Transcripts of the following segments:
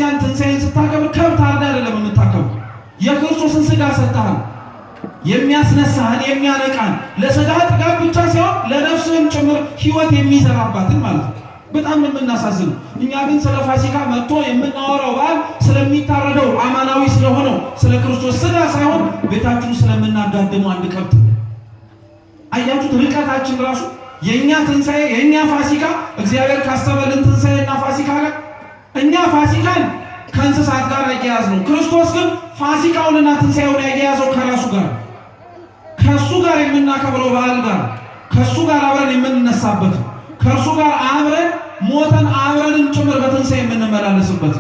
ቤተክርስቲያን ትንሣኤን ስታከብር ከብት አርዳ አይደለም የምታከብር፣ የክርስቶስን ሥጋ ሰጥተሃል። የሚያስነሳህን የሚያነቃን ለሥጋ ጥጋብ ብቻ ሳይሆን ለነፍስህም ጭምር ሕይወት የሚዘራባትን ማለት ነው። በጣም የምናሳዝነው እኛ ግን ስለ ፋሲካ መጥቶ የምናወራው በዓል ስለሚታረደው አማናዊ ስለሆነው ስለ ክርስቶስ ሥጋ ሳይሆን ቤታችን ስለምናጋድመው አንድ ከብት። አያችሁት? ርቀታችን ራሱ የኛ ትንሣኤ የኛ ፋሲካ እግዚአብሔር ካሰበልን ትንሣኤና ፋሲካ ጋር እኛ ፋሲካን ከእንስሳት ጋር አያያዝ ነው። ክርስቶስ ግን ፋሲካውንና ትንሣኤውን ያያያዘው ከራሱ ጋር ከሱ ጋር የምናከብረው በዓል ጋር ከሱ ጋር አብረን የምንነሳበት ከእርሱ ጋር አብረን ሞተን አብረንም ጭምር በትንሣኤ የምንመላለስበት።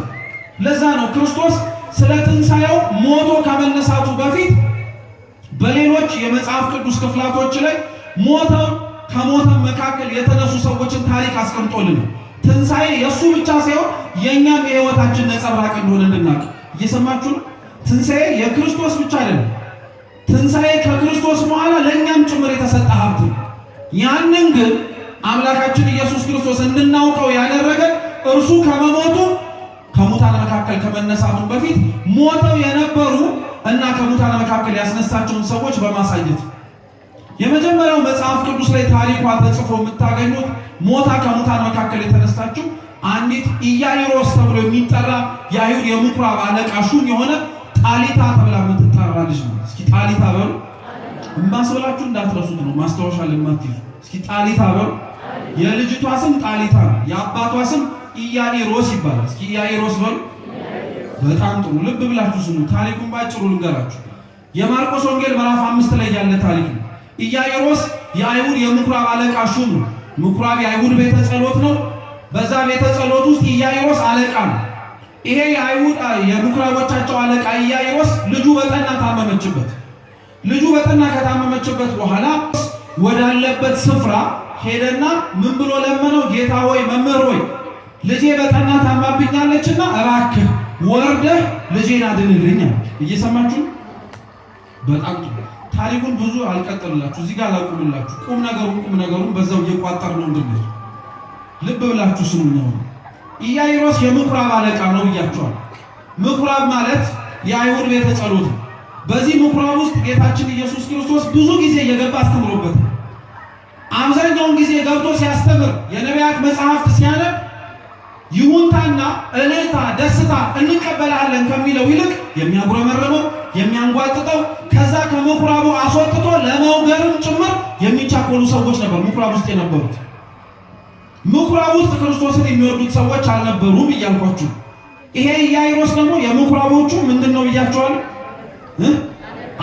ለዛ ነው ክርስቶስ ስለ ትንሣኤው ሞቶ ከመነሳቱ በፊት በሌሎች የመጽሐፍ ቅዱስ ክፍላቶች ላይ ሞተው ከሞተን መካከል የተነሱ ሰዎችን ታሪክ አስቀምጦልን ትንሣኤ የእሱ ብቻ ሳይሆን የእኛም የሕይወታችን ነጸብራቅ እንደሆነ እንድናውቅ። እየሰማችሁ ነው? ትንሣኤ የክርስቶስ ብቻ አይደለም። ትንሣኤ ከክርስቶስ በኋላ ለእኛም ጭምር የተሰጠ ሀብት ነው። ያንን ግን አምላካችን ኢየሱስ ክርስቶስ እንድናውቀው ያደረገ እርሱ ከመሞቱ ከሙታን መካከል ከመነሳቱ በፊት ሞተው የነበሩ እና ከሙታን መካከል ያስነሳቸውን ሰዎች በማሳየት የመጀመሪያው መጽሐፍ ቅዱስ ላይ ታሪኳ ተጽፎ የምታገኙት ሞታ ከሙታን መካከል የተነሳችው አንዲት ኢያኢሮስ ተብሎ የሚጠራ የአይሁድ የምኩራብ አለቃ ሹም የሆነ ጣሊታ ተብላ የምትጠራ ልጅ ነው። እስኪ ጣሊታ በሉ። እማስበላችሁ እንዳትረሱት ነው፣ ማስታወሻ ለማትይዙ። እስኪ ጣሊታ በሉ። የልጅቷ ስም ጣሊታ ነው። የአባቷ ስም ኢያኢሮስ ይባላል። እስኪ ኢያኢሮስ በሉ። በጣም ጥሩ፣ ልብ ብላችሁ ስሙ። ታሪኩን ባጭሩ ልንገራችሁ። የማርቆስ ወንጌል ምዕራፍ 5 ላይ ያለ ታሪክ ነው። ኢያኢሮስ የአይሁድ የምኩራብ አለቃ ሹም ነው። ምኩራብ የአይሁድ ቤተ ጸሎት ነው። በዛ ቤተ ጸሎት ውስጥ ኢያኢሮስ አለቃ ነው። ይሄ የአይሁድ የምኩራቦቻቸው አለቃ ኢያኢሮስ ልጁ በጠና ታመመችበት። ልጁ በጠና ከታመመችበት በኋላ ወዳለበት ስፍራ ሄደና ምን ብሎ ለመነው? ጌታ ሆይ፣ መምህር ሆይ፣ ልጄ በጠና ታማብኛለችና እባክህ ወርደህ ልጄን አድንልኝ። እየሰማችሁ? በጣም ጥሩ። ታሪኩን ብዙ አልቀጥልላችሁ፣ እዚህ ጋር አላቁምላችሁ። ቁም ነገሩን በዛው እየቋጠር ነው እንድንል ልብ ብላችሁ ስሙ ነው። ኢያኢሮስ የምኩራብ አለቃ ነው ብያችኋል። ምኩራብ ማለት የአይሁድ ቤተ ጸሎት ነው። በዚህ ምኩራብ ውስጥ ጌታችን ኢየሱስ ክርስቶስ ብዙ ጊዜ እየገባ አስተምሮበት፣ አብዛኛውን ጊዜ ገብቶ ሲያስተምር የነቢያት መጽሐፍት ሲያነብ ይሁንታና እልልታ ደስታ እንቀበላለን ከሚለው ይልቅ የሚያጉረመርመው የሚያንጓጥጠው ከዛ ከምኩራቡ አስወጥቶ ለመውገርም ጭምር የሚቻኮሉ ሰዎች ነበር ምኩራብ ውስጥ የነበሩት። ምኩራብ ውስጥ ክርስቶስን የሚወዱት ሰዎች አልነበሩም እያልኳችሁ። ይሄ ኢያኢሮስ ደግሞ የምኩራቦቹ ምንድን ነው ብያቸዋል?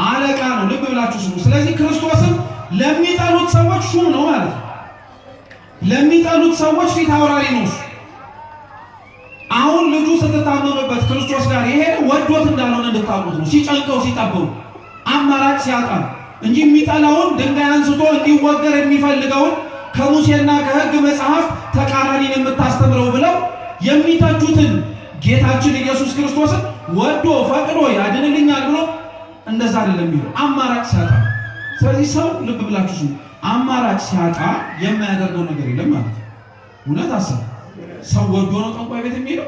አለቃ ነው። ልብ ብላችሁ ስሙ። ስለዚህ ክርስቶስን ለሚጠሉት ሰዎች ሹም ነው ማለት ነው። ለሚጠሉት ሰዎች ፊት አውራሪ ነው። አሁን ልጁ ስትታመምበት ክርስቶስ ጋር የሄደ ወዶት እንዳልሆነ እንድታውቁት ነው። ሲጨንቀው ሲጠበው አማራጭ ሲያጣ እንጂ የሚጠላውን ድንጋይ አንስቶ እንዲወገር የሚፈልገውን ከሙሴና ከሕግ መጽሐፍ ተቃራኒን የምታስተምረው ብለው የሚተቹትን ጌታችን ኢየሱስ ክርስቶስን ወዶ ፈቅዶ ያድንልኛል ብሎ እንደዛ አይደለም የሚለው አማራጭ ሲያጣ። ስለዚህ ሰው ልብ ብላችሁ ስሙ፣ አማራጭ ሲያጣ የማያደርገው ነገር የለም ማለት ነው። እውነት አሰብ ሰው ወዶ ነው ጠንቋይ ቤት የሚሄደው?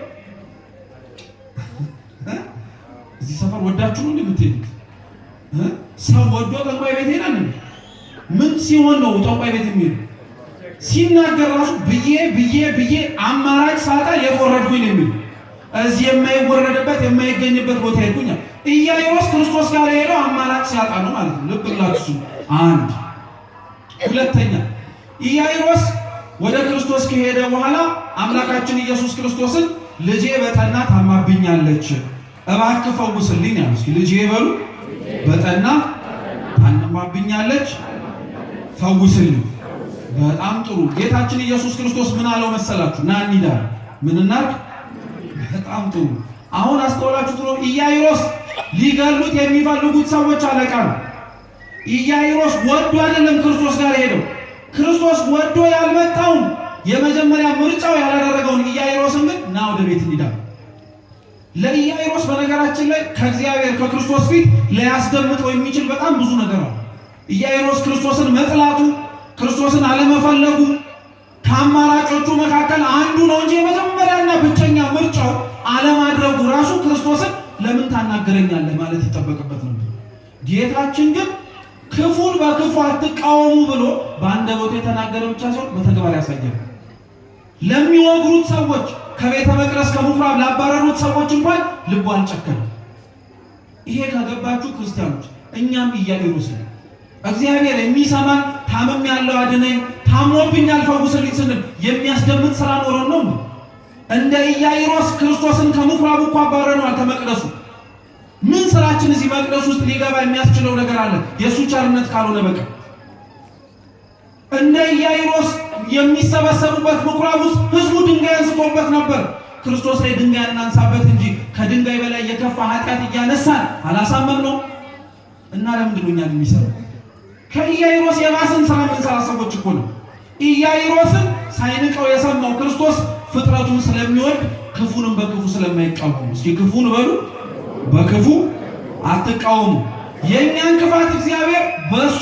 እዚህ ሰፈር ወዳችሁ ነው እንደምትሄዱት? ሰው ወዶ ጠንቋይ ቤት ይሄዳል? ምን ሲሆን ነው ጠንቋይ ቤት የሚሄደው? ሲናገር ራሱ ብዬ አማራጭ ሳጣ የወረድኩኝ ነው የሚል። እዚህ የማይወረድበት የማይገኝበት ቦታ ሄድኩኝ። ኢያኢሮስ ክርስቶስ ጋር ሄደው አማራጭ ሲያጣ ነው ማለት ነው። ልብ ብላችሁ አንድ። ሁለተኛ ኢያኢሮስ ወደ ክርስቶስ ከሄደ በኋላ አምላካችን ኢየሱስ ክርስቶስን ልጄ በጠና ታማብኛለች እባክህ ፈውስልኝ ያለው። እስኪ ልጄ በሉ። በጠና ታማብኛለች ፈውስልኝ። በጣም ጥሩ። ጌታችን ኢየሱስ ክርስቶስ ምን አለው መሰላችሁ? ና እንሂድ። ምን እናድርግ? በጣም ጥሩ። አሁን አስተውላችሁት ነው። ኢያኢሮስ ሊገሉት የሚፈልጉት ሰዎች አለቃ ነው። ኢያኢሮስ ወዶ አይደለም ክርስቶስ ጋር ሄደው። ክርስቶስ ወዶ ያልመጣውን የመጀመሪያ ምርጫው ያላደረገውን ኢያኢሮስን ግን ና ወደ ቤት እንሂድ። ለኢያኢሮስ በነገራችን ላይ ከእግዚአብሔር ከክርስቶስ ፊት ሊያስደምጠው የሚችል በጣም ብዙ ነገር ነው። ኢያኢሮስ ክርስቶስን መጥላቱ፣ ክርስቶስን አለመፈለጉ ከአማራጮቹ መካከል አንዱ ነው እንጂ የመጀመሪያና ብቸኛ ምርጫው አለማድረጉ ክርስቶስን ለምን ታናገረኛለህ ማለት ይጠበቅበት ነበር። ጌታችን ግን ክፉን በክፉ አትቃወሙ ብሎ በአንደበቱ የተናገረ ብቻ ሳይሆን በተግባር ያሳያል። ለሚወግሩት ሰዎች ከቤተ መቅደስ ከምኩራብ ላባረሩት ሰዎች እንኳን ልቡ አልጨከነም። ይሄ ከገባችሁ ክርስቲያኖች እኛም ኢያኢሮስ ነን። እግዚአብሔር የሚሰማን ታመም ያለው አድነኝ፣ ታሞብኛል ፈውስልኝ ስንል የሚያስደምጥ ስራ ኖሮን ነው። እንደ ኢያኢሮስ ክርስቶስን ከምኩራቡ እኮ አባረነዋል ከመቅደሱ። ምን ስራችን እዚህ መቅደስ ውስጥ ሊገባ የሚያስችለው ነገር አለ? የእሱ ቸርነት ካልሆነ በቀር። እንደ ኢያኢሮስ የሚሰበሰቡበት ምኩራብ ውስጥ ህዝቡ ድንጋይ አንስቶበት ነበር። ክርስቶስ ላይ ድንጋይ እናንሳበት እንጂ ከድንጋይ በላይ የከፋ ኃጢአት እያነሳን አላሳመም ነው። እና ለምንድን ነው እኛን የሚሰራው? ከኢያኢሮስ የባሰን ስራ የምንሰራ ሰዎች እኮ ነው። ኢያኢሮስን ሳይንቀው የሰማው ክርስቶስ ፍጥረቱን ስለሚወድ ክፉንም በክፉ ስለማይቃወሙ፣ እስኪ ክፉን በሉ በክፉ አትቃወሙ። የእኛን ክፋት እግዚአብሔር በሱ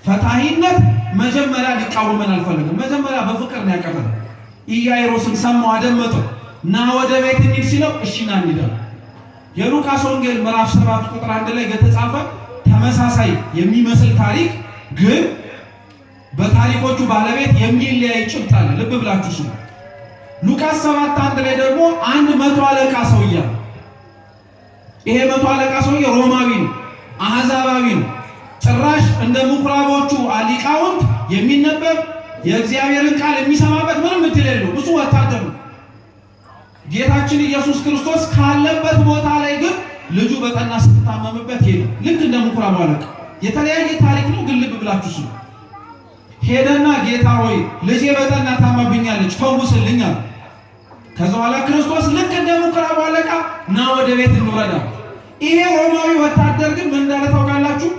ፈታሂነት መጀመሪያ ሊቃወመን አልፈለገም። መጀመሪያ በፍቅር ነው ያቀረበ። ኢያኢሮስን ሰማው፣ አደመጠው። ና ወደ ቤት እንሂድ ሲለው እሺ ና እንሂድ። የሉቃስ ወንጌል ምዕራፍ 7 ቁጥር 1 ላይ የተጻፈ ተመሳሳይ የሚመስል ታሪክ ግን በታሪኮቹ ባለቤት የሚለያይ ጭብጥ አለ። ልብ ብላችሁ ስሙ። ሉቃስ 7:1 ላይ ደግሞ አንድ 100 አለቃ ሰውዬ፣ ይሄ 100 አለቃ ሰውዬ ሮማዊ ነው፣ አሕዛባዊ ነው። ጭራሽ እንደ ምኩራቦቹ ሊቃውንት የሚነበብ የእግዚአብሔርን ቃል የሚሰማበት ምንም እድል የለው። እሱ ወታደር ነው። ጌታችን ኢየሱስ ክርስቶስ ካለበት ቦታ ላይ ግን ልጁ በጠና ስትታመምበት ሄደ። ልክ እንደ ምኩራቡ አለቃ። የተለያየ ታሪክ ነው ግን ልብ ብላችሁ ስሙ። ሄደና ጌታ ሆይ ልጄ በጠና ታማብኛለች ፈውስልኝ አለ። ከዛ በኋላ ክርስቶስ ልክ እንደ ምኩራቡ አለቃ ና ወደ ቤት እንውረድ። ይሄ ሮማዊ ወታደር ግን ምን እንዳለ ታውቃላችሁ?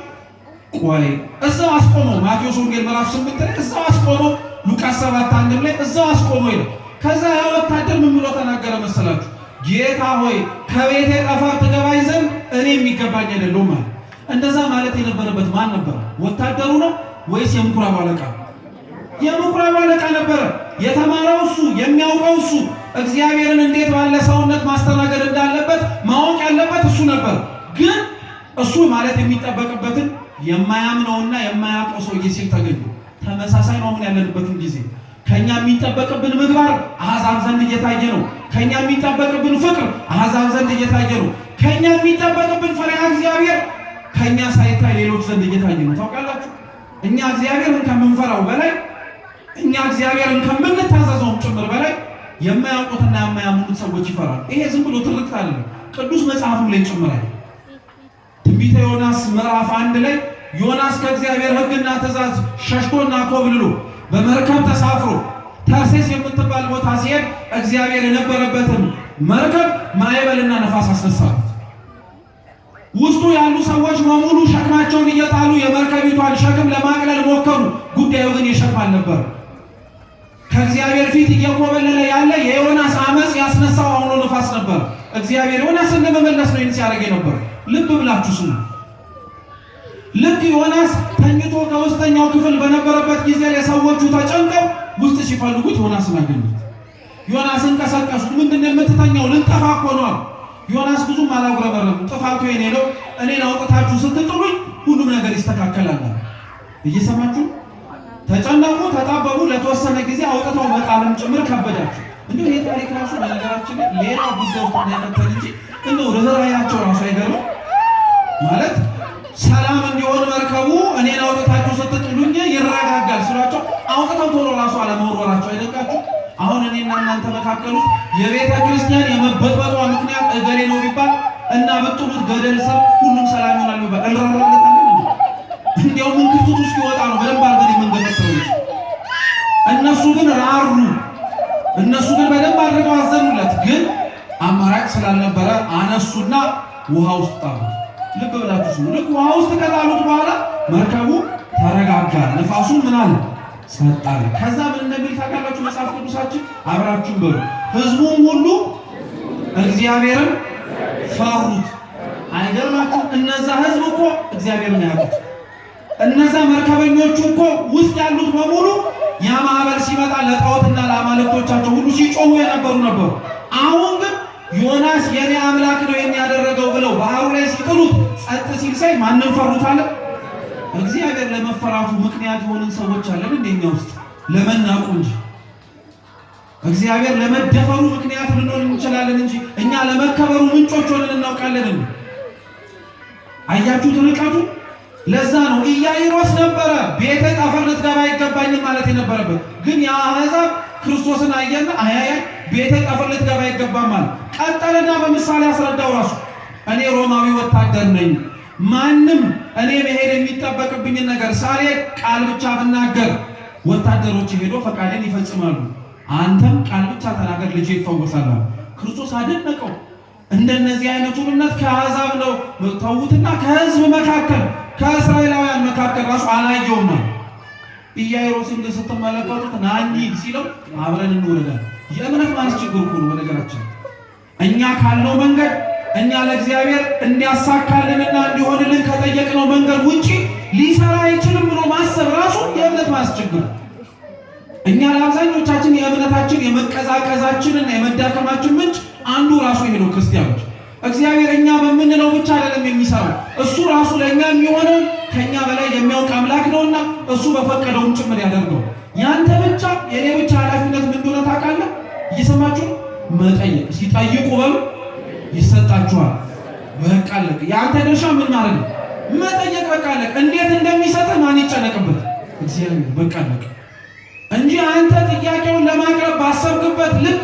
ቆይ እዛው አስቆመው። ማቴዎስ ወንጌል ምዕራፍ 8 ላይ እዛው አስቆመው። ሉቃስ 7:1 ላይ እዛው አስቆመው ይላል። ከዛ ያ ወታደር ምን ብሎ ተናገረ መሰላችሁ? ጌታ ሆይ ከቤቴ ጠፈር ትገባኝ ዘንድ እኔ የሚገባኝ አይደለሁም ማለት። እንደዛ ማለት የነበረበት ማን ነበር? ወታደሩ ነው ወይስ የምኩራቡ አለቃ? የምኩራቡ አለቃ ነበረ። የተማረው እሱ፣ የሚያውቀው እሱ፣ እግዚአብሔርን እንዴት ባለ ሰውነት ማስተናገድ እንዳለበት ማወቅ ያለበት እሱ ነበር። ግን እሱ ማለት የሚጠበቅበትን የማያምነውና የማያውቀው ሰውዬ ሲል ተገኙ። ተመሳሳይ ነው። ምን ያለንበትን ጊዜ ከኛ የሚጠበቅብን ምግባር አሕዛብ ዘንድ እየታየ ነው። ከኛ የሚጠበቅብን ፍቅር አሕዛብ ዘንድ እየታየ ነው። ከኛ የሚጠበቅብን ፈሪሃ እግዚአብሔር ከኛ ሳይታይ ሌሎች ዘንድ እየታየ ነው። ታውቃላችሁ፣ እኛ እግዚአብሔርን ከምንፈራው በላይ እኛ እግዚአብሔርን ከምንታዘዘውም ጭምር በላይ የማያውቁትና የማያምኑት ሰዎች ይፈራሉ። ይሄ ዝም ብሎ ትርክት አይደለም፣ ቅዱስ መጽሐፍም ላይ ጭምራል። ትንቢተ ዮናስ ምዕራፍ 1 ላይ ዮናስ ከእግዚአብሔር ሕግና ትእዛዝ ሸሽቶና ኮብልሎ በመርከብ ተሳፍሮ ተርሴስ የምትባል ቦታ ሲሄድ እግዚአብሔር የነበረበትን መርከብ ማዕበልና ነፋስ አስነሳበት። ውስጡ ያሉ ሰዎች በሙሉ ሸክማቸውን እየጣሉ የመርከቢቷን ሸክም ለማቅለል ሞከሩ። ጉዳዩ ግን የሸክም አልነበረም። ከእግዚአብሔር ፊት እየኮበለለ ያለ የዮናስ አመፅ ያስነሳው አውሎ ነፋስ ነበር። እግዚአብሔር ዮናስን ለመመለስ ነው ይህን ሲያደርግ ነበር። ልብ ብላችሁ ስሙ። ልክ ዮናስ ተኝቶ ከውስጠኛው ክፍል በነበረበት ጊዜ ላይ ሰዎቹ ተጨንቀው ውስጥ ሲፈልጉት ዮናስን አገኙት። ዮናስን ቀሰቀሱት። ምንድነው የምትተኛው? ልንጠፋ እኮ ነው። ዮናስ ብዙም አላጉረመረም። ጥፋቱ የኔ ነው፣ እኔን አውጥታችሁ ስትጥሉኝ ሁሉም ነገር ይስተካከላል። እየሰማችሁ ተጨነቁ፣ ተጣበቡ። ለተወሰነ ጊዜ አውጥተው መጣልም ጭምር ከበዳችሁ። እንዲሁ ይሄ ታሪክ ራሱ በነገራችን ሌላ ጉዳይ ውስጥ እንዳይመተን እንጂ እንደው ርኅራኄያቸው ራሱ አይገርም ማለት ሰላም እንዲሆን መርከቡ እኔን አውጥታችሁ ስትጥሉኝ ይረጋጋል ስሏቸው አውጥተው ቶሎ ራሱ አለመወርወራቸው አይደንቃችሁ? አሁን እኔና እናንተ መካከል ውስጥ የቤተ ክርስቲያን የመበጥበጧ ምክንያት እገሌ ነው ቢባል እና ብጥሉት ገደል ሰብ ሁሉም ሰላም ይሆናል ቢባል እንራራለታለን። እንዲያው ምን ክፍቱት ውስጥ ይወጣ ነው በደንብ አድርገን የምንገፈተው። እነሱ ግን ራሩ። እነሱ ግን በደንብ አድርገው አዘኑለት። ግን አማራጭ ስላልነበረ አነሱና ውሃ ውስጥ ጣሉት። ልብ ብላችሁ ስሙ። ልክ ውሃ ውስጥ ከጣሉት በኋላ መርከቡ ተረጋጋ፣ ነፋሱ ምን አለ ጸጥ አለ። ከዛ ምን እንደሚል ታውቃላችሁ? መጽሐፍ ቅዱሳችን አብራችሁን በሉ። ሕዝቡም ሁሉ እግዚአብሔርን ፈሩት። አይገርማችሁ? እነዛ ሕዝብ እኮ እግዚአብሔርን ያውቁት። እነዛ መርከበኞቹ እኮ ውስጥ ያሉት በሙሉ ያ ማዕበል ሲመጣ ለጣዖትና ለአማልክቶቻቸው ሁሉ ሲጮሁ የነበሩ ነበሩ። አሁን ግን ዮናስ የኔ አምላክ ነው የሚያደረገው ብለው ባህሩ ላይ ሲጥሉት ጸጥ ሲል ሳይ ማንን ፈሩት አለ? እግዚአብሔር። ለመፈራቱ ምክንያት የሆንን ሰዎች አለን እንደኛ ውስጥ ለመናቁ እንጂ እግዚአብሔር ለመደፈሩ ምክንያት ልንሆን እንችላለን እንጂ እኛ ለመከበሩ ምንጮች ሆነን እናውቃለን። አያችሁት ርቀቱ? ለዛ ነው ኢያኢሮስ ነበረ ቤተ ጠፈር ልትገባ አይገባኝም ማለት የነበረበት። ግን ያ አሕዛብ ክርስቶስን አየና አያያ ቤተ ጠፈር ልትገባ አይገባም ማለት ቀጠለና በምሳሌ አስረዳው። ራሱ እኔ ሮማዊ ወታደር ነኝ፣ ማንም እኔ መሄድ የሚጠበቅብኝን ነገር ሳልሄድ ቃል ብቻ ብናገር ወታደሮች ሄዶ ፈቃዴን ይፈጽማሉ። አንተም ቃል ብቻ ተናገር ልጄ ይፈወሳል። ክርስቶስ አደነቀው። እንደነዚህ አይነቱ እምነት ከአሕዛብ ነው ተውትና ከሕዝብ መካከል ከእስራኤላውያን መካከል ራሱ አላየውም። ኢያኢሮስን ግን ስትመለከቱት ናኒ ሲለው አብረን እንወረዳለን። የእምነት ማስችግር ሁሉ በነገራችን እኛ ካለው መንገድ እኛ ለእግዚአብሔር እንዲያሳካልንና እንዲሆንልን ከጠየቅነው መንገድ ውጪ ሊሰራ አይችልም ብሎ ማሰብ ራሱ የእምነት ማስችግር። እኛ ለአብዛኞቻችን የእምነታችን የመቀዛቀዛችንና የመዳከማችን ምንጭ አንዱ ራሱ ይሄ ነው። ክርስቲያኖች እግዚአብሔር እኛ በምንለው ብቻ አይደለም የሚሰራው። እሱ ራሱ ለእኛ የሚሆነው ከኛ በላይ የሚያውቅ አምላክ ነውና እሱ በፈቀደውም ጭምር ያደርገው። ያንተ ብቻ የኔ ብቻ ኃላፊነት ምን እንደሆነ ታውቃለህ? እየሰማችሁ መጠየቅ። ሲጠይቁ በሉ ይሰጣችኋል። በቃ አለቀ። ያንተ ድርሻ ምን ማድረግ ነው? መጠየቅ። በቃ አለቀ። እንዴት እንደሚሰጥህ ማን ይጨነቅበት? እግዚአብሔር። በቃ አለቀ እንጂ አንተ ጥያቄውን ለማቅረብ ባሰብክበት ልክ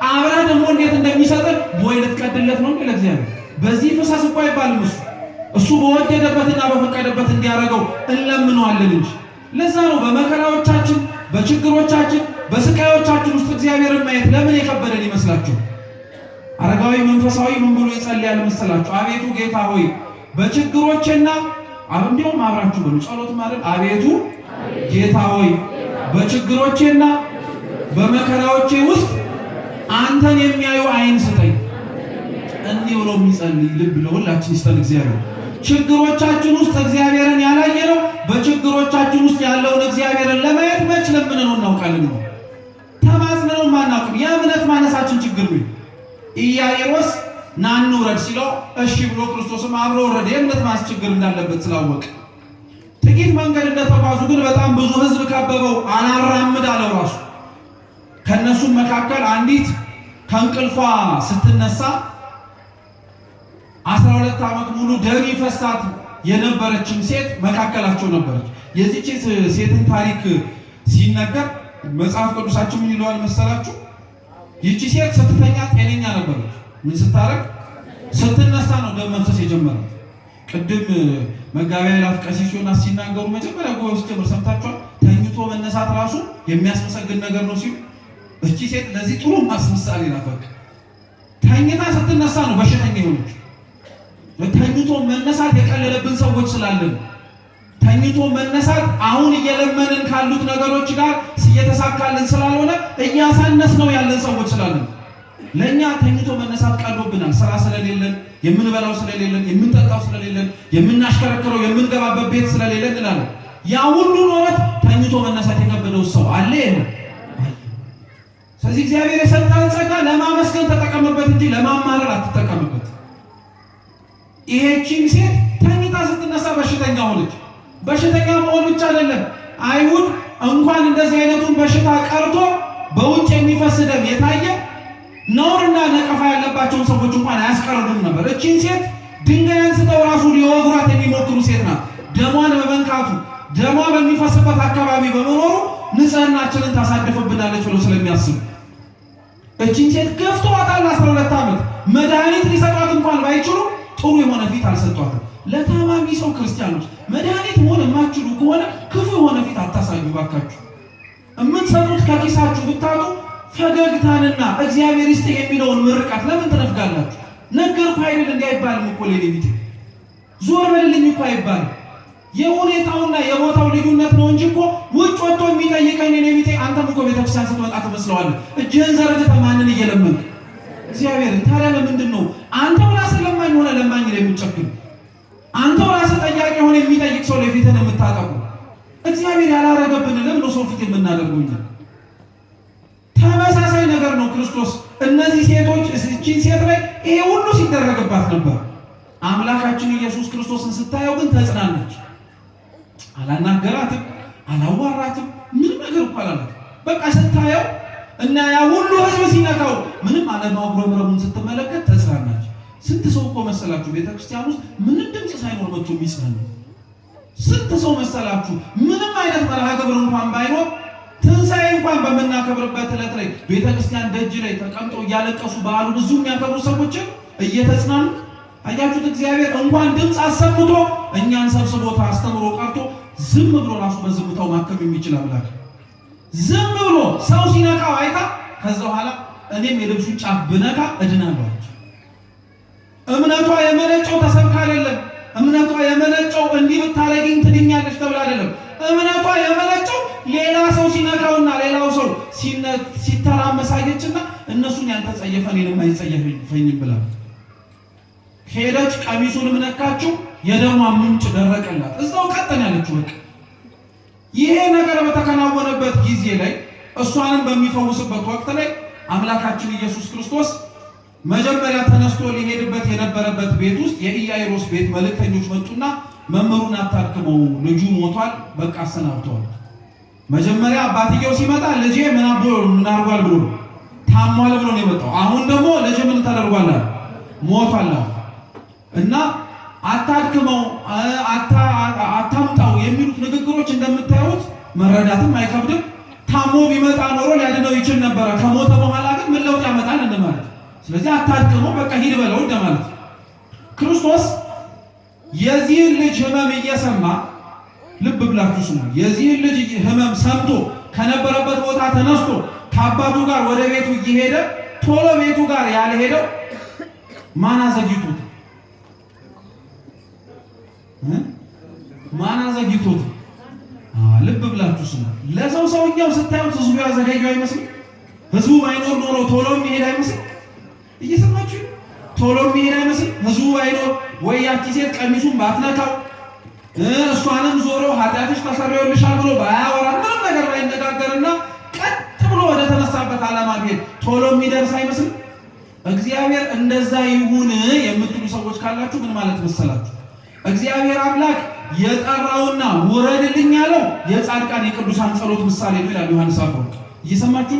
አብረህ ደግሞ እንዴት እንደሚሰጥህ ወይ ልትቀድለት ነው እንዴ? ለእግዚአብሔር በዚህ ፍሳስ እኮ አይባልም። እሱ በወደደበትና በፈቀደበት እንዲያደርገው እንለምነዋለን እንጂ። ለዛ ነው በመከራዎቻችን፣ በችግሮቻችን፣ በስቃዮቻችን ውስጥ እግዚአብሔርን ማየት ለምን የከበደን ይመስላችሁ? አረጋዊ መንፈሳዊ ምን ብሎ ይጸልያል መሰላችሁ? አቤቱ ጌታ ሆይ በችግሮቼና እንዲሁም አብራችሁ ብሎ ጸሎት ማለት አቤቱ ጌታ ሆይ በችግሮቼና በመከራዎቼ ውስጥ አንተን የሚያዩ አይን ስጠኝ። እንዲህ ብሎ የሚጸልይ ልብ ለሁላችን ይስጠን እግዚአብሔር። ችግሮቻችን ውስጥ እግዚአብሔርን ያላየነው በችግሮቻችን ውስጥ ያለውን እግዚአብሔርን ለማየት መች ለምነነው እናውቃለን ነው? ተማጽነነው ማናውቅም። የእምነት ማነሳችን ችግር ነው። ኢያኢሮስ ና እንውረድ ሲለው እሺ ብሎ ክርስቶስም አብሮ ወረደ። የእምነት ማነስ ችግር እንዳለበት ስላወቀ ጥቂት መንገድ እንደተጓዙ ግን በጣም ብዙ ሕዝብ ከበበው። አላራምድ አለው ራሱ። ከነሱም መካከል አንዲት ከእንቅልፏ ስትነሳ 12 ዓመት ሙሉ ደም ይፈሳት የነበረችም ሴት መካከላቸው ነበረች። የዚህች ሴትን ታሪክ ሲነገር መጽሐፍ ቅዱሳችን ምን ይለዋል መሰላችሁ? ይህች ሴት ስትተኛ ጤነኛ ነበረች። ምን ስታረግ? ስትነሳ ነው ደም መፍሰስ የጀመረው። ቅድም መጋቢያ ላይ ቀሲስ ዮናስ ሲናገሩ መጀመሪያ ጎስ ጀምር ሰምታችኋል። ተኝቶ መነሳት ራሱ የሚያስመሰግን ነገር ነው ሲሉ እቺ ሴት ለዚህ ጥሩ ማስመሳሌ ናት። ተኝታ ስትነሳ ነው በሽተኛ የሆነች። ተኝቶ መነሳት የቀለለብን ሰዎች ስላለን ተኝቶ መነሳት አሁን እየለመንን ካሉት ነገሮች ጋር እየተሳካልን ስላልሆነ እያሳነስ ነው ያለን ሰዎች ስላለን ለኛ ተኝቶ መነሳት ቀሎብናል። ስራ ስለሌለን፣ የምንበላው ስለሌለን፣ የምንጠጣው ስለሌለን፣ የምናሽከረክረው የምንገባበት ቤት ስለሌለን እንላለን። ያ ሁሉ ኖረት ተኝቶ መነሳት የከበደው ሰው አለ ነው። ስለዚህ እግዚአብሔር የሰጠን ጸጋ ለማመስገን ተጠቀምበት እንጂ ለማማረር አትጠቀምበት። ይሄቺን ሴት ተኝታ ስትነሳ በሽተኛ ሆነች። በሽተኛ መሆን ብቻ አይደለም፣ አይሁድ እንኳን እንደዚህ አይነቱን በሽታ ቀርቶ በውጭ የሚፈስ ደም የታየ ነውርና ነቀፋ ያለባቸውን ሰዎች እንኳን አያስቀርዱም ነበር። እቺን ሴት ድንጋይ አንስተው ራሱ ሊወግሯት የሚሞክሩ ሴት ናት። ደሟን በመንካቱ ደሟ በሚፈስበት አካባቢ በመኖሩ ንጽህናችንን ታሳድፍብናለች ብሎ ስለሚያስቡ እቺን ሴት ገፍተዋታል። 12 ዓመት መድኃኒት ሊሰጧት እንኳን ባይችሉ ጥሩ የሆነ ፊት አልሰጧትም። ለታማሚ ሰው ክርስቲያኖች መድኃኒት መሆን የማትችሉ ከሆነ ክፉ የሆነ ፊት አታሳዩ ባካችሁ። የምትሰጡት ከኪሳችሁ ብታጡ ፈገግታንና እግዚአብሔር ይስጥህ የሚለውን ምርቃት ለምን ትነፍጋላችሁ? ነገርኩ አይደል እንዲህ አይባልም እኮ ሌሊት ዞር በልልኝ እኮ አይባልም። የሁኔታውና የቦታው ልዩነት ነው እንጂ እኮ ውጭ ወጥቶ የሚጠይቀኝ ሌሊት አንተም እኮ ቤተክርስቲያን ስትመጣ ትመስለዋለህ። እጅህን ዘርግተህ ማንን እየለመንክ እግዚአብሔርን? ታዲያ ለምንድን ነው አንተው ራስህ ለማኝ ሆነ ለማኝ ላይ የምትጨክን? አንተው ራስህ ጠያቂ ሆነ የሚጠይቅ ሰው ላይ ፊትህን የምታጠቁ? እግዚአብሔር ያላረገብን ለምን ሰው ፊት የምናደርገው? ተመሳሳይ ነገር ነው ክርስቶስ እነ እነዚህ ሴቶች እቺን ሴት ላይ ይሄ ሁሉ ሲደረግባት ነበር። አምላካችን ኢየሱስ ክርስቶስን ስታየው ግን ተጽናናች። አላናገራትም፣ አላዋራትም፣ ምንም ነገር እኮ አላላት። በቃ ስታየው እና ያ ሁሉ ህዝብ ሲነካው ምንም አለማጉረምረሙን ስትመለከት ተጽናናች። ስንት ሰው እኮ መሰላችሁ ቤተክርስቲያን ውስጥ ምንም ድምፅ ሳይኖር መጥቶ የሚጽናና? ስንት ሰው መሰላችሁ ምንም አይነት መርሃ ግብር እንኳን ባይኖር ትንሣኤ እንኳን በምናከብርበት ዕለት ላይ ቤተክርስቲያን ደጅ ላይ ተቀምጦ እያለቀሱ በዓሉን ብዙ የሚያከብሩ ሰዎችን እየተጽናኑ አያችሁት። እግዚአብሔር እንኳን ድምፅ አሰምቶ እኛን ሰብስቦ አስተምሮ ቀርቶ ዝም ብሎ ራሱ በዝምታው ማከም የሚችል አምላክ። ዝም ብሎ ሰው ሲነካው አይታ ከዛ በኋላ እኔም የልብሱን ጫፍ ብነካ እድናለሁ አለች። እምነቷ የመነጨው ተሰብካ አይደለም። እምነቷ የመነጨው እንዲህ ብታረጊኝ ትድኛለች ተብላ አይደለም። እምነቷ የመነጨው ሌላ ሰው ሲነካውና ሌላው ሰው ሲተራመስ አየችና እነሱን ያልተጸየፈ እኔንም አይጸየፈኝም ብላ ሄደች። ቀሚሱንም ነካችው፣ የደሟ ምንጭ ደረቀላት። እዛው ቀጠን ያለችው በቃ። ይሄ ነገር በተከናወነበት ጊዜ ላይ እሷንም በሚፈውስበት ወቅት ላይ አምላካችን ኢየሱስ ክርስቶስ መጀመሪያ ተነስቶ ሊሄድበት የነበረበት ቤት ውስጥ የኢያኢሮስ ቤት መልእክተኞች መጡና መምህሩን አታድክመው፣ ልጁ ሞቷል፣ በቃ አሰናብተዋል። መጀመሪያ አባትየው ሲመጣ ልጄ ምን አድርጓል ብሎ ታሟል ብሎ ነው የመጣው። አሁን ደግሞ ልጄ ምን ተደርጓል? ሞቷል። እና አታድክመው፣ አታምጣው የሚሉት ንግግሮች እንደምታዩት መረዳትም አይከብድም። ታሞ ቢመጣ ኖሮ ሊያድነው ይችል ነበረ። ከሞተ በኋላ ግን ምን ለውጥ ያመጣል እንደማለት። ስለዚህ አታድክመው፣ በቃ ሂድ በለው እንደማለት። ክርስቶስ የዚህን ልጅ ህመም እየሰማ ልብ ብላችሁ ስሙ። የዚህን ልጅ ህመም ሰምቶ ከነበረበት ቦታ ተነስቶ ከአባቱ ጋር ወደ ቤቱ እየሄደ ቶሎ ቤቱ ጋር ያልሄደው ማን አዘግይቶት? ማን አዘግይቶት? ልብ ብላችሁ ስሙ። ለሰው ሰውኛው ስታዩት ህዝቡ ያዘገየው አይመስልም? ህዝቡ ባይኖር ኖሮ ቶሎ የሚሄድ አይመስልም? እየሰማችሁ ቶሎ የሚሄድ አይመስልም? ህዝቡ ባይኖር ወይ ያቺ ሴት ቀሚሱን ባትነካው እሷንም ዞሮ ኃጢአትሽ ተሰርዮልሻል ብሎ ባያወራ ምንም ነገር ባይነጋገርና ቀጥ ብሎ ወደ ተነሳበት ዓላማ ቢሄድ ቶሎ የሚደርስ አይመስልም? እግዚአብሔር እንደዛ ይሁን የምትሉ ሰዎች ካላችሁ ምን ማለት መሰላችሁ? እግዚአብሔር አምላክ የጠራውና ውረድልኝ ያለው የጻድቃን የቅዱሳን ጸሎት ምሳሌ ነው ይላል ዮሐንስ አፈወርቅ። እየሰማችሁ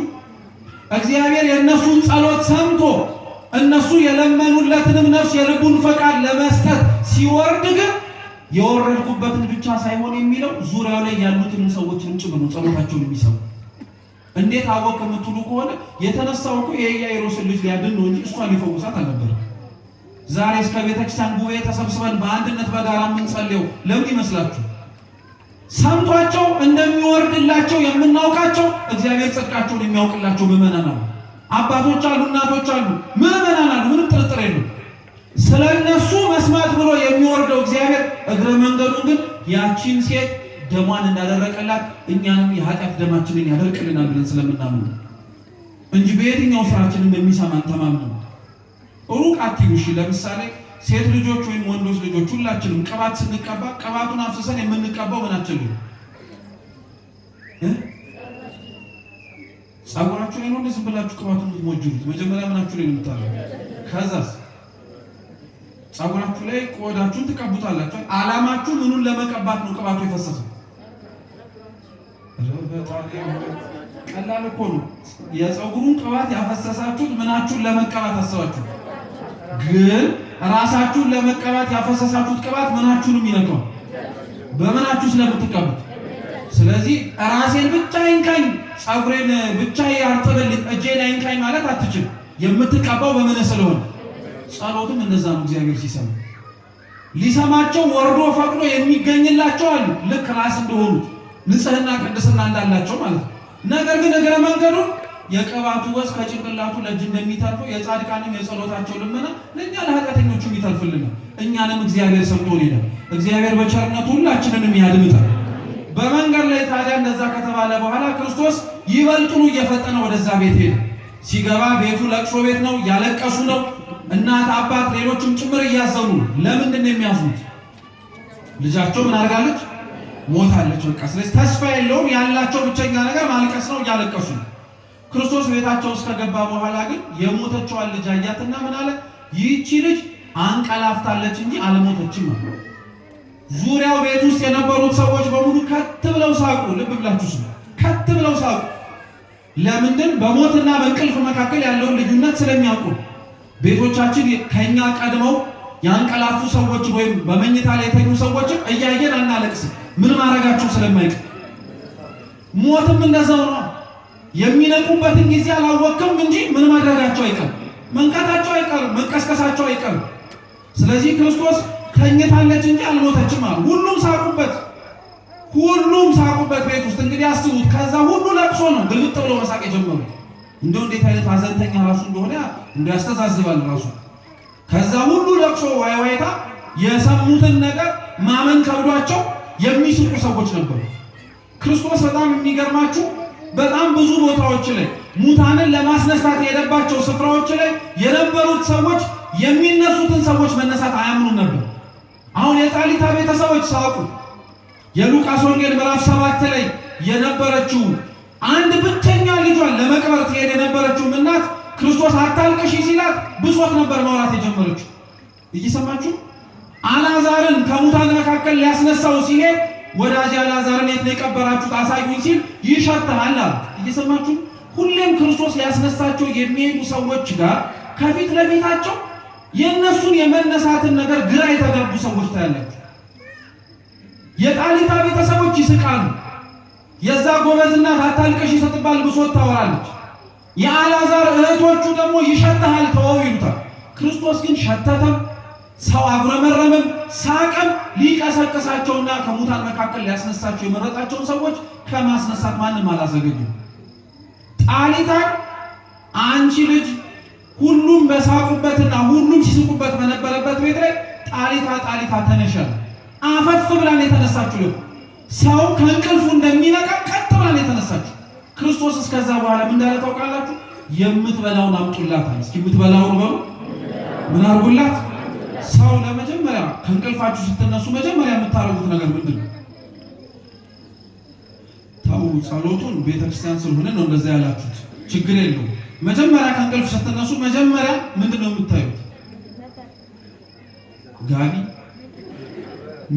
እግዚአብሔር የእነሱን ጸሎት ሰምቶ እነሱ የለመኑለትንም ነፍስ የልቡን ፈቃድ ለመስጠት ሲወርድ ግን የወረድኩበትን ብቻ ሳይሆን የሚለው ዙሪያው ላይ ያሉትን ሰዎችን ጭምር ነው ጸሎታቸውን የሚሰሙ። እንዴት አወቅ የምትሉ ከሆነ የተነሳው እኮ የኢያኢሮስን ልጅ ሊያድን ነው እንጂ እሷን ሊፈውሳት አልነበረም። ዛሬ እስከ ቤተክርስቲያን ጉባኤ ተሰብስበን በአንድነት በጋራ የምንጸልየው ለምን ይመስላችሁ? ሰምቷቸው እንደሚወርድላቸው የምናውቃቸው እግዚአብሔር ጽድቃቸውን የሚያውቅላቸው ምዕመናን አሉ። አባቶች አሉ፣ እናቶች አሉ፣ ምዕመናን አሉ። ምንም ጥርጥር የለም። ስለ እነሱ መስማት ብሎ የሚወርደው እግዚአብሔር እግረ መንገዱን ግን ያቺን ሴት ደሟን እንዳደረቀላት እኛንም የኃጢአት ደማችንን ያደርቅልናል ብለን ስለምናምን እንጂ በየትኛው ስራችንን የሚሰማን ተማምነን ሩቅ አትዩሽ። ለምሳሌ ሴት ልጆች ወይም ወንዶች ልጆች ሁላችንም ቅባት ስንቀባ ቅባቱን አፍስሰን የምንቀባው ምናችን ነው? ጸጉራችሁ ላይ ነው እንደዚህ ብላችሁ ቅባቱን የምትሞጅሩት? መጀመሪያ ምናችሁ ላይ ነው የምታደርጉት? ከዛስ ጸጉራችሁ ላይ ቆዳችሁን ትቀቡታላችሁ። ዓላማችሁ ምኑን ለመቀባት ነው ቅባቱ የፈሰሰው? ቀላል እኮ ነው። የጸጉሩን ቅባት ያፈሰሳችሁት ምናችሁን ለመቀባት አስባችሁ፣ ግን ራሳችሁን ለመቀባት ያፈሰሳችሁት ቅባት ምናችሁንም ይነካው በምናችሁ ስለምትቀቡት። ስለዚህ ራሴን ብቻ ይንካኝ፣ ጸጉሬን ብቻ ያርጥብልኝ፣ እጄን አይንካኝ ማለት አትችል። የምትቀባው በምን ስለሆነ ጸሎትም እንደዛ ነው። እግዚአብሔር ሲሰማ ሊሰማቸው ወርዶ ፈቅዶ የሚገኝላቸው አሉ፣ ልክ ራስ እንደሆኑት ንጽህና ቅድስና እንዳላቸው ማለት ነው። ነገር ግን እግረ መንገዱን የቅባቱ ወዝ ከጭንቅላቱ ለእጅ እንደሚተርፈው የጻድቃንም የጸሎታቸው ልመና ለእኛ ለኃጢአተኞቹ ይተርፍልናል። እኛንም እግዚአብሔር ሰምቶን ሄዳል። እግዚአብሔር በቸርነቱ ሁላችንንም ያድምጣል። በመንገድ ላይ ታዲያ እንደዛ ከተባለ በኋላ ክርስቶስ ይበልጡኑ እየፈጠነ ወደዛ ቤት ሄደ። ሲገባ ቤቱ ለቅሶ ቤት ነው፣ ያለቀሱ ነው። እናት አባት፣ ሌሎችም ጭምር እያዘኑ። ለምንድን ነው የሚያዝኑት? ልጃቸው ምን አድርጋለች? ሞታለች። በቃ ስለዚህ ተስፋ የለውም። ያላቸው ብቸኛ ነገር ማልቀስ ነው። እያለቀሱ ክርስቶስ ቤታቸው ውስጥ ከገባ በኋላ ግን የሞተችዋን ልጅ አያትና ምን አለ? ይህቺ ልጅ አንቀላፍታለች እንጂ አልሞተችም አለ። ዙሪያው ቤት ውስጥ የነበሩት ሰዎች በሙሉ ከት ብለው ሳቁ። ልብ ብላችሁ ስሙ። ከት ብለው ሳቁ። ለምንድን? በሞትና በእንቅልፍ መካከል ያለውን ልዩነት ስለሚያውቁ። ቤቶቻችን ከኛ ቀድመው ያንቀላፉ ሰዎች ወይም በመኝታ ላይ የተኙ ሰዎችን እያየን አናለቅስ። ምን ማድረጋቸው ስለማይቅ። ሞትም እንደዛው ነው። የሚነቁበትን ጊዜ አላወቅም እንጂ ምን ማድረጋቸው አይቀርም፣ መንቃታቸው አይቀርም፣ መንቀስቀሳቸው አይቀርም። ስለዚህ ክርስቶስ ተኝታለች እንጂ አልሞተችም አሉ። ሁሉም ሳቁበት፣ ሁሉም ሳቁበት ቤት ውስጥ። እንግዲህ አስቡት፣ ከዛ ሁሉ ለቅሶ ነው ግልብጥ ብሎ መሳቅ የጀመሩት። እንደው እንዴት አይነት ሀዘንተኛ ራሱ እንደሆነ እንደው ያስተዛዝባል ራሱ። ከዛ ሁሉ ለቅሶ ዋይዋይታ የሰሙትን ነገር ማመን ከብዷቸው የሚስቁ ሰዎች ነበሩ። ክርስቶስ በጣም የሚገርማችሁ በጣም ብዙ ቦታዎች ላይ ሙታንን ለማስነሳት የሄደባቸው ስፍራዎች ላይ የነበሩት ሰዎች የሚነሱትን ሰዎች መነሳት አያምኑም ነበር። አሁን የጣሊታ ቤተሰቦች ሳቁ። የሉቃስ ወንጌል ምዕራፍ 7 ላይ የነበረችው አንድ ብቸኛ ልጇን ለመቅበር ትሄድ የነበረችው እናት ክርስቶስ አታልቅሺ ሲላት ብሶት ነበር ማውራት የጀመረችው። እየሰማችሁ አልዓዛርን ከሙታን መካከል ሊያስነሳው ሲሄድ ወዳጅ አልዓዛርን የት ነው የቀበራችሁት አሳዩኝ ሲል ይሸታል አለ። እየሰማችሁ ሁሌም ክርስቶስ ሊያስነሳቸው የሚሄዱ ሰዎች ጋር ከፊት ለፊታቸው የእነሱን የመነሳትን ነገር ግራ የተጋቡ ሰዎች ታያላችሁ። የጣሊታ ቤተሰቦች ይስቃሉ። የዛ ጎበዝ እናት አታልቅሺ ስትባል ብሶት ታወራለች። የአልዓዛር እህቶቹ ደግሞ ይሸታል ተወው ይሉታል። ክርስቶስ ግን ሸተተም፣ ሰው አጉረመረመም፣ ሳቀም። ሊቀሰቅሳቸውና ከሙታን መካከል ሊያስነሳቸው የመረጣቸውን ሰዎች ከማስነሳት ማንም አላዘገኝም። ጣሊታን አንቺ ልጅ ሁሉም በሳቁበትና ሁሉም ሲስቁበት በነበረበት ቤት ላይ ጣሊታ ጣሊታ ተነሻል አፈፍ ብላን የተነሳችው። ሰው ከእንቅልፉ እንደሚነቃ ቀጥ ብላን የተነሳችው። ክርስቶስ እስከዛ በኋላ ምን እንዳለ ታውቃላችሁ? የምትበላውን አምጡላት አለ። እስኪ የምትበላውን በሉ ምን አርጉላት? ሰው ለመጀመሪያ ከእንቅልፋችሁ ስትነሱ መጀመሪያ የምታደርጉት ነገር ምንድን ነው? ታው ጸሎቱን ቤተክርስቲያን ስለሆነ ነው እንደዛ ያላችሁት፣ ችግር የለውም። መጀመሪያ ከእንቅልፍ ስትነሱ መጀመሪያ ምንድን ነው የምታዩት? ጋቢ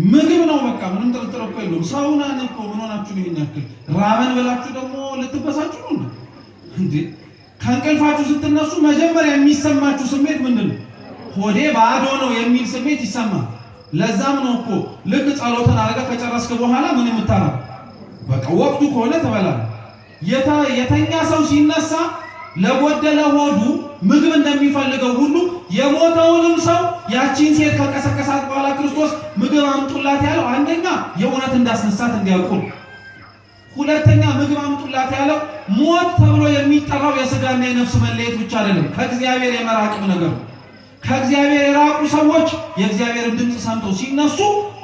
ምግብ ነው። በቃ ምንም ጥርጥር እኮ የለውም። ሰውና እኮ ምን ሆናችሁ ነው ይሄን ያክል ራበን ብላችሁ ደግሞ ልትበሳችሁ ነው እንዴ? ከእንቅልፋችሁ ስትነሱ መጀመሪያ የሚሰማችሁ ስሜት ምንድን ነው? ሆዴ ባዶ ነው የሚል ስሜት ይሰማል። ለዛም ነው እኮ ልክ ጸሎትን አድርገህ ከጨረስክ በኋላ ምን የምታረግ በቃ ወቅቱ ከሆነ ትበላለህ። የተኛ ሰው ሲነሳ ለጎደለ ሆዱ ምግብ እንደሚፈልገው ሁሉ የሞተውንም ሰው ያቺን ሴት ከቀሰቀሳት በኋላ ክርስቶስ ምግብ አምጡላት ያለው አንደኛ የእውነት እንዳስነሳት እንዲያውቁ፣ ሁለተኛ ምግብ አምጡላት ያለው ሞት ተብሎ የሚጠራው የሥጋና የነፍስ መለየት ብቻ አይደለም፣ ከእግዚአብሔር የመራቅም ነገር ነው። ከእግዚአብሔር የራቁ ሰዎች የእግዚአብሔርን ድምፅ ሰምተው ሲነሱ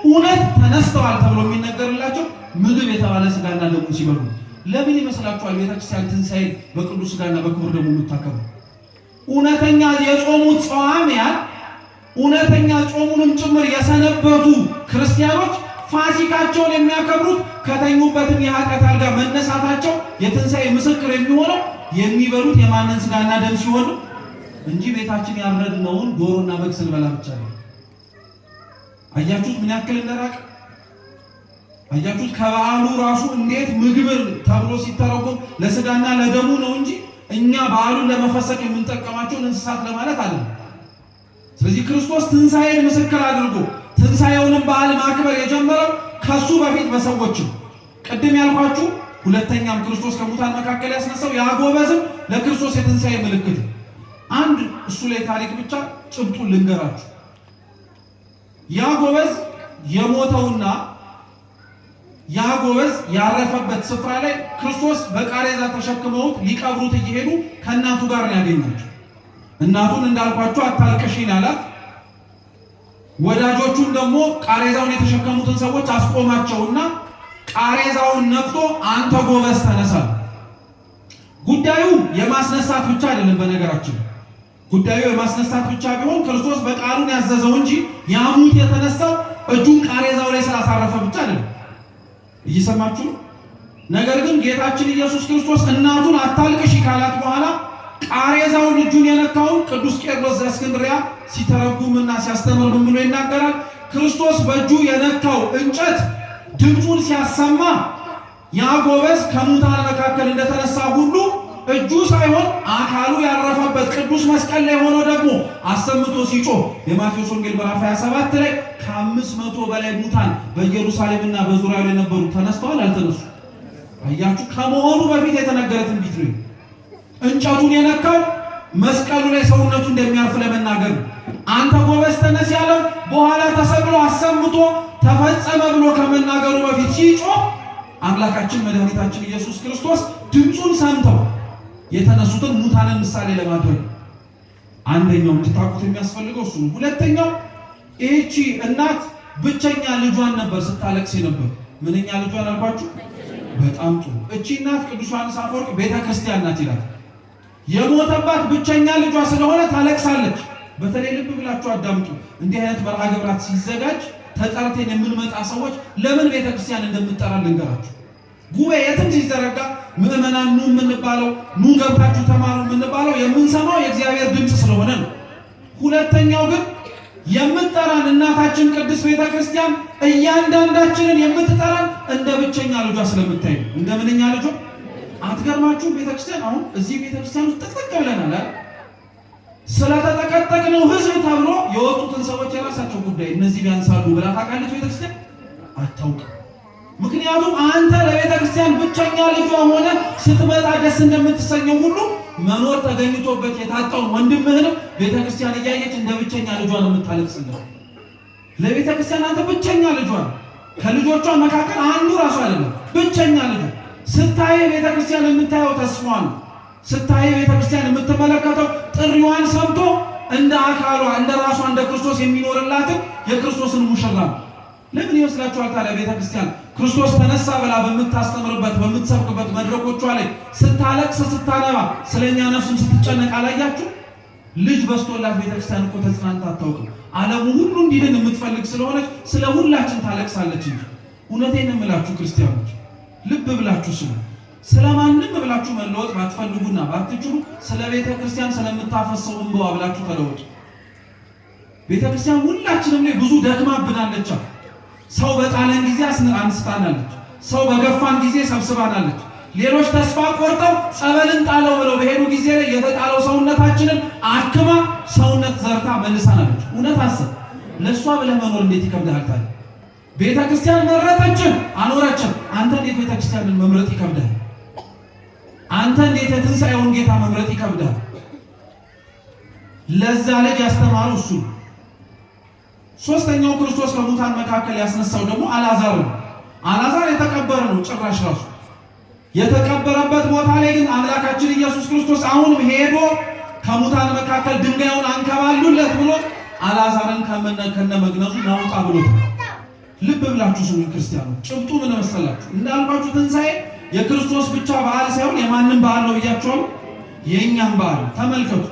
እውነት ተነስተዋል ተብሎ የሚነገርላቸው ምግብ የተባለ ሥጋና ደሙ ሲበሉ። ለምን ይመስላችኋል ቤተክርስቲያን ትንሣኤን በቅዱስ ሥጋና በክቡር ደሙ የምታከብረው? እውነተኛ የጾሙት ጸዋሚያን እውነተኛ ጾሙንም ጭምር የሰነበቱ ክርስቲያኖች ፋሲካቸውን የሚያከብሩት ከተኙበትም የኃጢአት አልጋ መነሳታቸው የትንሣኤ ምስክር የሚሆነው የሚበሉት የማንን ሥጋና ደም ሲሆን እንጂ ቤታችን ያረድነውን ዶሮና በግ ስንበላ ብቻ ነው። አያችሁት ምን ያክል እንደራቅ? አያችሁት ከበዓሉ ራሱ እንዴት ምግብ ተብሎ ሲተረጎም ለሥጋና ለደሙ ነው እንጂ እኛ በዓሉን ለመፈሰክ የምንጠቀማቸውን እንስሳት ለማለት አይደለም። ስለዚህ ክርስቶስ ትንሣኤን ምስክር አድርጎ ትንሣኤውንም በዓል ማክበር የጀመረው ከሱ በፊት በሰዎችም ቅድም ያልኳችሁ ሁለተኛም ክርስቶስ ከሙታን መካከል ያስነሳው ያጎበዝም ለክርስቶስ የትንሣኤ ምልክት አንድ እሱ ላይ ታሪክ ብቻ ጭብጡን ልንገራችሁ። ያጎበዝ የሞተውና ያጎበዝ ያረፈበት ስፍራ ላይ ክርስቶስ በቃሬዛ ተሸክመውት ሊቀብሩት እየሄዱ ከእናቱ ጋር ነው ያገኛቸው። እናቱን እንዳልኳቸው አታልቅሺን አላት። ወዳጆቹን ደግሞ ቃሬዛውን የተሸከሙትን ሰዎች አስቆማቸውና ቃሬዛውን ነክቶ አንተ ጎበዝ ተነሳ። ጉዳዩ የማስነሳት ብቻ አይደለም። በነገራችን ጉዳዩ የማስነሳት ብቻ ቢሆን ክርስቶስ በቃሉን ያዘዘው እንጂ ያሙት የተነሳው እጁን ቃሬዛው ላይ ስላሳረፈ ብቻ አይደለም። እየሰማችሁ ነገር ግን ጌታችን ኢየሱስ ክርስቶስ እናቱን አታልቅሽ ካላት በኋላ ቃሬዛውን እጁን የነካውን ቅዱስ ቄርሎስ ዘእስክንድርያ ሲተረጉምና ሲያስተምር ምን ብሎ ይናገራል? ክርስቶስ በእጁ የነካው እንጨት ድምፁን ሲያሰማ ያ ጎበዝ ከሙታን መካከል እንደተነሳ ሁሉ እጁ ሳይሆን አካሉ ያረፈበት ቅዱስ መስቀል ላይ ሆኖ ደግሞ አሰምቶ ሲጮህ የማቴዎስ ወንጌል ምዕራፍ 27 ላይ ከ500 በላይ ሙታን በኢየሩሳሌምና በዙሪያው የነበሩ ተነስተዋል። አልተነሱ? አያችሁ፣ ከመሆኑ በፊት የተነገረ ትንቢት ነው። እንጨቱን የነካው መስቀሉ ላይ ሰውነቱ እንደሚያርፍ ለመናገር ነው። አንተ ጎበዝ ተነስ ያለው በኋላ ተሰቅሎ አሰምቶ ተፈጸመ ብሎ ከመናገሩ በፊት ሲጮህ አምላካችን መድኃኒታችን ኢየሱስ ክርስቶስ ድምፁን ሰምተው የተነሱትን ሙታንን ምሳሌ ለማድረግ አንደኛው እንድታውቁት የሚያስፈልገው እሱ ነው። ሁለተኛው እቺ እናት ብቸኛ ልጇን ነበር ስታለቅስ ነበር። ምንኛ ልጇን አልኳችሁ? በጣም ጥሩ። እቺ እናት ቅዱስ ዮሐንስ አፈወርቅ ቤተክርስቲያን ናት ይላል። የሞተባት ብቸኛ ልጇ ስለሆነ ታለቅሳለች። በተለይ ልብ ብላችሁ አዳምጡ። እንዲህ አይነት መርሃ ግብራት ሲዘጋጅ ተጠርተን የምንመጣ ሰዎች ለምን ቤተክርስቲያን እንደምትጠራ ልንገራችሁ። ጉባኤ የትም ሲዘረጋ ምዕመናን ኑ የምንባለው፣ ኑ ገብታችሁ ተማሩ የምንባለው የምንሰማው የእግዚአብሔር ድምፅ ስለሆነ ነው። ሁለተኛው ግን የምትጠራን እናታችን ቅድስት ቤተክርስቲያን እያንዳንዳችንን የምትጠራን እንደ ብቸኛ ልጇ ስለምታይ ነው። እንደ ምንኛ ልጇ? አትገርማችሁም? ቤተክርስቲያን አሁን እዚህ ቤተክርስቲያን ውስጥ ጥቅጥቅ ብለናል። ስለተጠቀጠቅነው ህዝብ ተብሎ የወጡትን ሰዎች የራሳቸው ጉዳይ እነዚህ ቢያንሳሉ ብላ ታውቃለች ቤተክርስቲያን? አታውቅም። ምክንያቱም አንተ ለቤተክርስቲያን ብቸኛ ልጇ ሆነ ስትመጣ ደስ እንደምትሰኘው ሁሉ መኖር ተገኝቶበት የታጣውን ወንድምህንም ቤተክርስቲያን እያየች እንደ ብቸኛ ልጇ ነው የምታለቅስልህ። ለቤተክርስቲያን አንተ ብቸኛ ልጇ፣ ከልጆቿ መካከል አንዱ ራሱ አይደለም፣ ብቸኛ ልጇ። ስታይ ቤተክርስቲያን የምታየው ተስፋዋን፣ ስታይ ቤተክርስቲያን የምትመለከተው ጥሪዋን ሰምቶ እንደ አካሏ እንደ ራሷ እንደ ክርስቶስ የሚኖርላትን የክርስቶስን ሙሽራ። ለምን ይመስላችኋል ታዲያ ቤተክርስቲያን ክርስቶስ ተነሳ ብላ በምታስተምርበት በምትሰብክበት መድረኮቿ ላይ ስታለቅስ ስታነባ ስለኛ ነፍሱን ስትጨነቅ አላያችሁ? ልጅ በስቶላት ቤተክርስቲያን እኮ ተጽናንታ አታውቅም። ዓለሙ ሁሉ እንዲድን የምትፈልግ ስለሆነች ስለ ሁላችን ታለቅሳለች እንጂ። እውነቴን እምላችሁ ክርስቲያኖች ልብ ብላችሁ ስሙ። ስለማንም ብላችሁ መለወጥ ባትፈልጉና ባትችሉ ስለ ቤተክርስቲያን ስለምታፈሰው እንባዋ ብላችሁ ተለወጡ። ቤተክርስቲያን ሁላችንም ላይ ብዙ ደክማብናለች። ሰው በጣለን ጊዜ አንስታናለች። ሰው በገፋን ጊዜ ሰብስባናለች። ሌሎች ተስፋ ቆርጠው ጸበልን ጣለው ብለው በሄዱ ጊዜ ላይ የተጣለው ሰውነታችንን አክማ ሰውነት ዘርታ መልሳናለች። እውነት አስብ። ለእሷ ብለህ መኖር እንዴት ይከብዳል ታዲያ? ቤተክርስቲያን መረጠችን አኖረችን። አንተ እንዴት ቤተክርስቲያንን መምረጥ ይከብዳል? አንተ እንዴት የትንሣኤውን ጌታ መምረጥ ይከብዳል? ለዛ ልጅ ያስተማረው እሱ። ሶስተኛው ክርስቶስ ከሙታን መካከል ያስነሳው ደግሞ አልዓዛር ነው። አልዓዛር የተቀበረ ነው። ጭራሽ ራሱ የተቀበረበት ቦታ ላይ ግን አምላካችን ኢየሱስ ክርስቶስ አሁንም ሄዶ ከሙታን መካከል ድንጋዩን አንከባሉለት ብሎ አልዓዛርን ከነ መግነዙ ናውጣ ብሎታል። ልብ ብላችሁ ስሙ ክርስቲያኖች። ጭብጡ ምን መሰላችሁ? እንዳልኳችሁ ትንሣኤ የክርስቶስ ብቻ በዓል ሳይሆን የማንም በዓል ነው ብያችኋለሁ። የእኛም በዓል ተመልከቱ።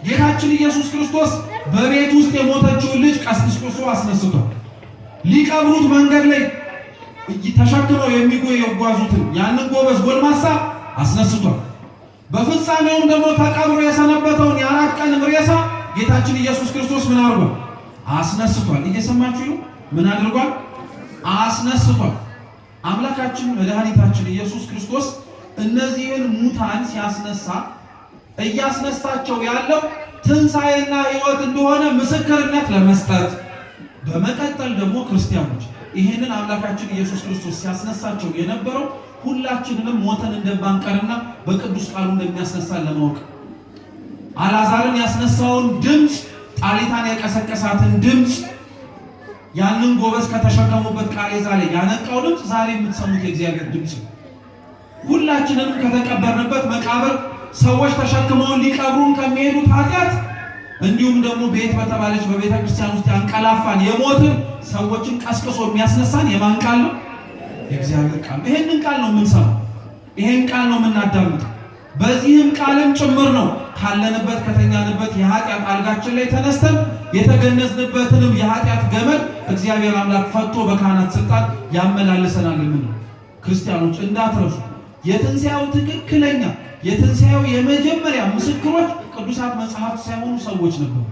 ጌታችን ኢየሱስ ክርስቶስ በቤት ውስጥ የሞተችውን ልጅ ቀስቅሶ አስነስቷል። ሊቀብሩት መንገድ ላይ ተሸክመው የሚጓዙትን ያንን ጎበዝ ጎልማሳ አስነስቷል። በፍጻሜውም ደግሞ ተቀብሮ የሰነበተውን የ4 ቀን ሬሳ ጌታችን ኢየሱስ ክርስቶስ ምን አድርጓል? አስነስቷል። እየሰማችሁ ነው? ምን አድርጓል? አስነስቷል። አምላካችን መድኃኒታችን ኢየሱስ ክርስቶስ እነዚህን ሙታን ሲያስነሳ እያስነሳቸው ያለው ትንሣኤና ሕይወት እንደሆነ ምስክርነት ለመስጠት፣ በመቀጠል ደግሞ ክርስቲያኖች ይሄንን አምላካችን ኢየሱስ ክርስቶስ ሲያስነሳቸው የነበረው ሁላችንንም ሞተን እንደማንቀርና በቅዱስ ቃሉ እንደሚያስነሳን ለማወቅ አልዓዛርን ያስነሳውን ድምፅ፣ ጣሊታን የቀሰቀሳትን ድምፅ፣ ያንን ጎበዝ ከተሸከሙበት ቃሬዛ ላይ ያነቃው ድምፅ ዛሬ የምትሰሙት የእግዚአብሔር ድምፅ ነው። ሁላችንም ከተቀበርንበት መቃብር ሰዎች ተሸክመውን ሊቀብሩን ከሚሄዱት ኃጢአት እንዲሁም ደግሞ ቤት በተባለች በቤተ ክርስቲያን ውስጥ ያንቀላፋን የሞትን ሰዎችን ቀስቅሶ የሚያስነሳን የማን ቃል ነው? የእግዚአብሔር ቃል። ይሄንን ቃል ነው የምንሰማው፣ ይሄን ቃል ነው የምናዳምጠው። በዚህም ቃልም ጭምር ነው ካለንበት ከተኛንበት የኃጢአት አልጋችን ላይ ተነስተን የተገነዝንበትንም የኃጢአት ገመድ እግዚአብሔር አምላክ ፈቶ በካህናት ስልጣን ያመላልሰናል። ምን ክርስቲያኖች እንዳትረሱ። የትንሣኤው ትክክለኛ የትንሣኤው የመጀመሪያ ምስክሮች ቅዱሳት መጽሐፍት ሳይሆኑ ሰዎች ነበሩ።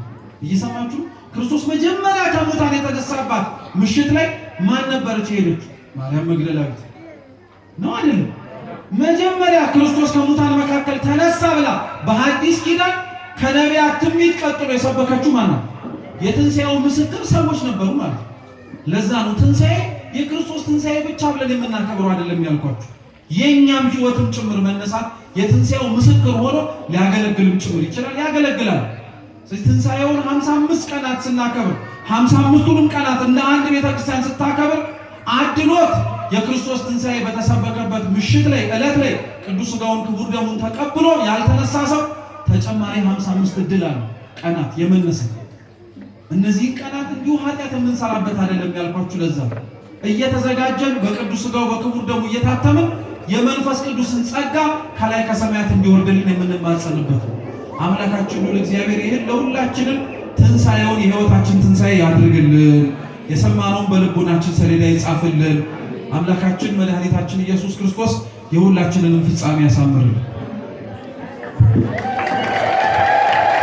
እየሰማችሁ ክርስቶስ መጀመሪያ ከሙታን የተነሳባት ምሽት ላይ ማን ነበረች ሄደች? ማርያም መግደላዊት ነው አይደለም? መጀመሪያ ክርስቶስ ከሙታን መካከል ተነሳ ብላ በሐዲስ ኪዳን ከነቢያት ትንቢት ቀጥሎ የሰበከችው ማን ነው? የትንሣኤው ምስክር ሰዎች ነበሩ ማለት ነው። ለዛ ነው ትንሣኤ የክርስቶስ ትንሣኤ ብቻ ብለን የምናከብረው አይደለም ያልኳችሁ። የኛም ሕይወትም ጭምር መነሳት የትንሣኤው ምስክር ሆኖ ሊያገለግልም ጭምር ይችላል፣ ያገለግላል። ስለዚህ ትንሣኤውን 55 ቀናት ስናከብር 55ቱንም ቀናት እንደ አንድ ቤተክርስቲያን ስታከብር አድሎት የክርስቶስ ትንሣኤ በተሰበከበት ምሽት ላይ ዕለት ላይ ቅዱስ ሥጋውን ክቡር ደሙን ተቀብሎ ያልተነሳ ሰው ተጨማሪ 55 እድል አለ ቀናት የመነሳት። እነዚህን ቀናት እንዲሁ ኃጢአት የምንሰራበት አይደለም ያልኳችሁ። ለዛ እየተዘጋጀን በቅዱስ ሥጋው በክቡር ደሙ እየታተምን የመንፈስ ቅዱስን ጸጋ ከላይ ከሰማያት እንዲወርድልን የምንማጸንበት አምላካችን ሁሉ እግዚአብሔር ይህን ለሁላችንም ትንሣኤውን የሕይወታችን ትንሣኤ ያድርግልን። የሰማነውን በልቦናችን ሰሌዳ ይጻፍልን። አምላካችን መድኃኒታችን ኢየሱስ ክርስቶስ የሁላችንንም ፍጻሜ ያሳምርልን።